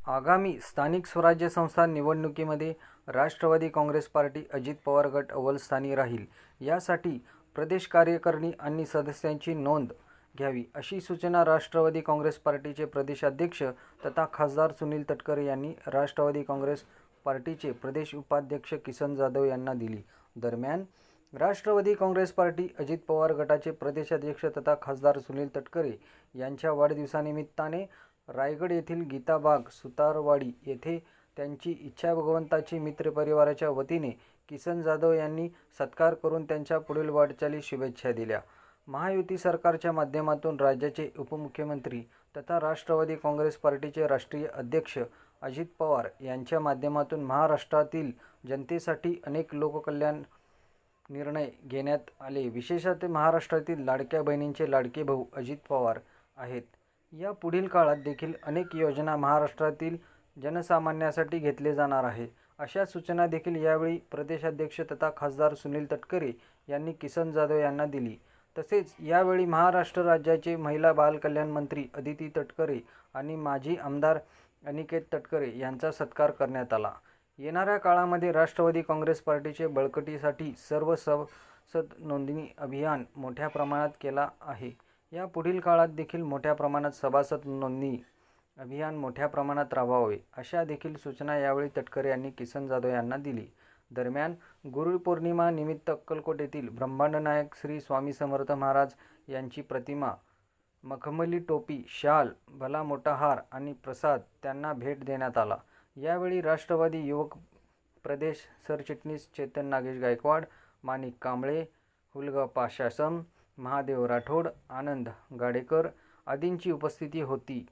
आगामी स्थानिक स्वराज्य संस्था निवडणुकीमध्ये राष्ट्रवादी काँग्रेस पार्टी अजित पवार गट अव्वल स्थानी राहील, यासाठी प्रदेश कार्यकारिणी आणि सदस्यांची नोंद घ्यावी, अशी सूचना राष्ट्रवादी काँग्रेस पार्टीचे प्रदेशाध्यक्ष तथा खासदार सुनील तटकरे यांनी राष्ट्रवादी काँग्रेस पार्टीचे प्रदेश उपाध्यक्ष किसन जाधव यांना दिली. दरम्यान, राष्ट्रवादी काँग्रेस पार्टी अजित पवार गटाचे प्रदेशाध्यक्ष तथा खासदार सुनील तटकरे यांच्या वाढदिवसानिमित्ताने रायगड येथील गीताबाग सुतारवाडी येथे त्यांची इच्छा भगवंताची मित्रपरिवाराच्या वतीने किसन जाधव यांनी सत्कार करून त्यांच्या पुढील वाटचालीस शुभेच्छा दिल्या. महायुती सरकारच्या माध्यमातून राज्याचे उपमुख्यमंत्री तथा राष्ट्रवादी काँग्रेस पार्टीचे राष्ट्रीय अध्यक्ष अजित पवार यांच्या माध्यमातून महाराष्ट्रातील जनतेसाठी अनेक लोककल्याण निर्णय घेण्यात आले. विशेषतः महाराष्ट्रातील लाडक्या बहिणींचे लाडके भाऊ अजित पवार आहेत. या पुढील काळात देखील अनेक योजना महाराष्ट्रातील जनसामान्यांसाठी घेतले जाणार आहे, अशा सूचना देखील यावेळी प्रदेशाध्यक्ष तथा खासदार सुनील तटकरे यांनी किसन जाधव यांना दिली. तसेच यावेळी महाराष्ट्र राज्याचे महिला बाल कल्याण मंत्री अदिती तटकरे आणि माजी आमदार अनिकेत तटकरे यांचा सत्कार करण्यात आला. येणाऱ्या काळामध्ये राष्ट्रवादी काँग्रेस पार्टीचे बळकटीसाठी सर्व सभासद नोंदणी अभियान मोठ्या प्रमाणात केला आहे. या पुढील काळात देखील मोठ्या प्रमाणात सभासद नोंदणी अभियान मोठ्या प्रमाणात राबवावे, अशा देखील सूचना यावेळी तटकरे यांनी किसन जाधव यांना दिली. दरम्यान, गुरुपौर्णिमा निमित्त अक्कलकोट येथील ब्रह्मांड नायक श्री स्वामी समर्थ महाराज यांची प्रतिमा, मखमली टोपी, शाल, भला मोठा हार आणि प्रसाद त्यांना भेट देण्यात आला. यावेळी राष्ट्रवादी युवक प्रदेश सरचिटणीस चेतन नागेश गायकवाड, माणिक कांबळे, हुलगा पाशासम, महादेव राठोड, आनंद गाडेकर आदींची उपस्थिती होती.